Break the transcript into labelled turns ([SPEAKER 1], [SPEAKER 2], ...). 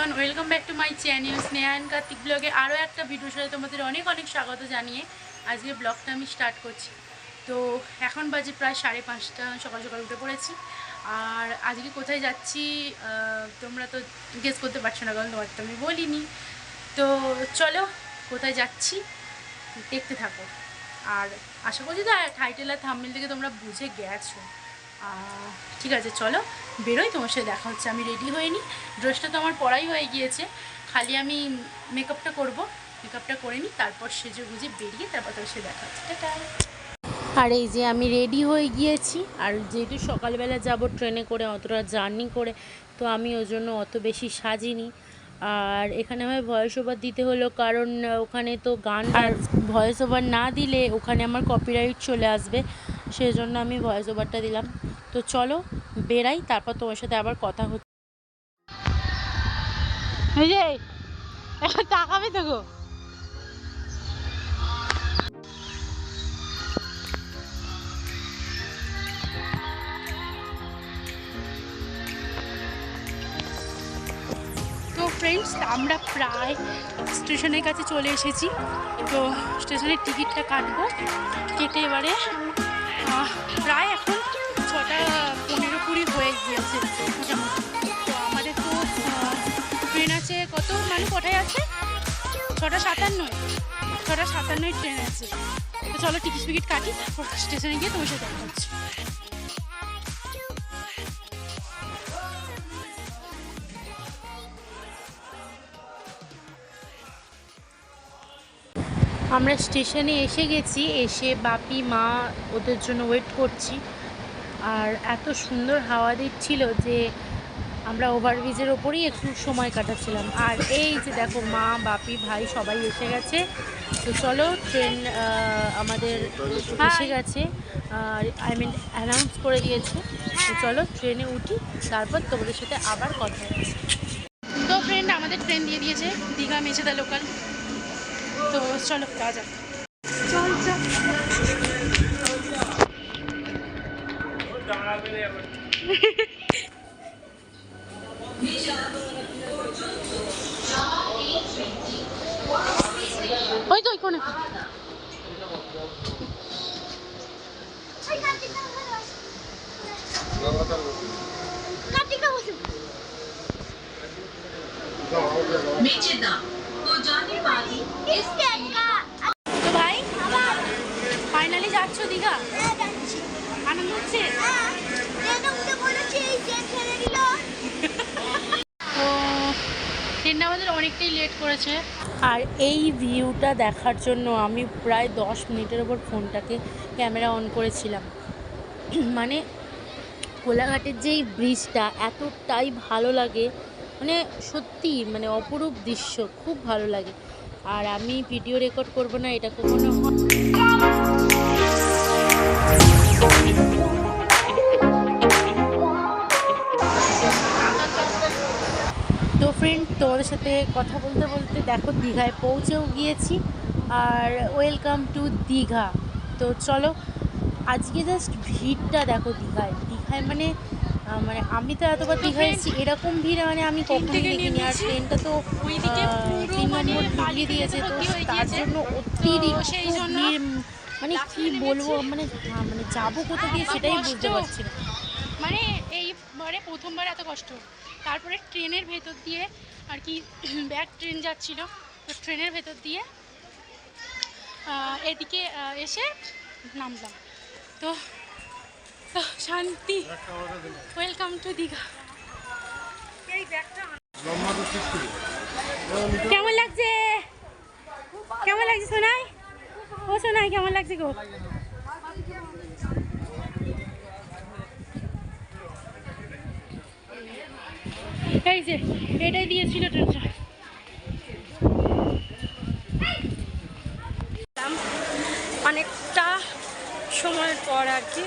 [SPEAKER 1] Everyone, welcome back to my channel Sneha and Kartik ব্লগে আরও একটা ভিডিওর সাথে তোমাদের অনেক অনেক স্বাগত জানিয়ে আজকে ব্লগটা আমি স্টার্ট করছি। তো এখন বাজে প্রায় 5:30, সকাল সকাল উঠে পড়েছি। আর আজকে কোথায় যাচ্ছি তোমরা তো গেস করতে পারছো না, কারণ তোমার তো আমি বলিনি। তো চলো কোথায় যাচ্ছি দেখতে থাকো। আর আশা করছি তো টাইটেল আর থাম্বনেল থেকে তোমরা বুঝে গেছো। ঠিক আছে, চলো বেরোই, তোমার সাথে দেখা হচ্ছে। আমি রেডি হয়ে নিই, ড্রেসটা তো আমার পরাই হয়ে গিয়েছে, খালি আমি মেকআপটা করবো। মেকআপটা করে নিই, তারপর সেজে গুজে বেরিয়ে তারপর তোমার সাথে দেখা হচ্ছে। টাটা। আর এই যে আমি রেডি হয়ে গিয়েছি, আর যেহেতু সকালবেলা যাব ট্রেনে করে, অতটা জার্নি করে, তো আমি ওই জন্য অত বেশি সাজিনি। আর এখানে আমার ভয়েস ওভার দিতে হলো, কারণ ওখানে তো গান, আর ভয়েস ওভার না দিলে ওখানে আমার কপিরাইট চলে আসবে, সেই জন্য আমি ভয়েস ওভারটা দিলাম। তো চলো বেরাই, তারপর তোমার সাথে আবার কথা হচ্ছে। এই যে তাকাবে তো গো। তো ফ্রেন্ডস, আমরা প্রায় স্টেশনের কাছে চলে এসেছি। তো স্টেশনের টিকিটটা কাটবো, কেটে এবারে প্রায় এখন 6:15 হয়ে গিয়েছে মোটামুটি। তো আমাদের তো ট্রেন আছে, কত মানে কোথায় আছে, 6:57 ট্রেন আছে। তো চলো টিকিট ফিকিট কাটি, তারপর স্টেশনে গিয়ে তোমার সাথে দেখা হচ্ছে। আমরা স্টেশনে এসে গেছি, এসে বাপি মা ওদের জন্য ওয়েট করছি। আর এত সুন্দর হাওয়া দিচ্ছিল যে আমরা ওভারব্রিজের ওপরেই একটু সময় কাটাচ্ছিলাম। আর এই যে দেখো, মা বাপি ভাই সবাই এসে গেছে। তো চলো, ট্রেন আমাদের এসে গেছে, অ্যানাউন্স করে দিয়েছে। তো চলো ট্রেনে উঠি, তারপর তোমাদের সাথে আবার কথা হচ্ছে। তো ফ্রেন্ড, আমাদের ট্রেন দিয়ে দিয়েছে দীঘা মেচেদা লোকাল। তো চলো যাওয়া যাক। চল চল। ওই তো কোনে তো ভাই, ফাইনালি যাচ্ছ দীঘা? আনন্দ হচ্ছে? তো ট্রেনটা আমাদের অনেকটাই লেট করেছে। আর এই ভিউটা দেখার জন্য আমি প্রায় 10 মিনিটের ওপর ফোনটাকে ক্যামেরা অন করেছিলাম। মানে কোলাঘাটের যেই ব্রিজটা এতটাই ভালো লাগে, মানে সত্যি মানে অপরূপ দৃশ্য, খুব ভালো লাগে। আর আমি ভিডিও রেকর্ড করব না, এটা কখনো তো ফ্রেন্ড, তোমাদের সাথে কথা বলতে বলতে দেখো দীঘায় পৌঁছেও গিয়েছি। আর ওয়েলকাম টু দীঘা। তো চলো, আজকে জাস্ট ভিড়টা দেখো দীঘায়। মানে আমি তো এতবার দীঘায় এসেছি, এরকম ভিড় মানে আমি কখনোই দেখিনি। আর ট্রেনটা তো 3 নম্বর ঢুকিয়ে দিয়েছে, তো তার জন্য অতিরিক্ত ভিড়। মানে কি বলবো, মানে যাবো কোথা দিয়ে সেটাই বুঝতে পারছি না। মানে এইবারে প্রথমবার এত কষ্ট। তারপরে ট্রেনের ভেতর দিয়ে আর কি, ব্যাক ট্রেন যাচ্ছিল, তো ট্রেনের ভেতর দিয়ে এদিকে এসে নামলাম। তো শান্তি। Welcome to Digha. কেমন লাগছে? কেমন লাগছে সোনাই? ও সোনাই, কেমন লাগছে গো? এই যে এটাই দিয়েছিল ট্রেনটা। অনেকটা সময় পর আর কি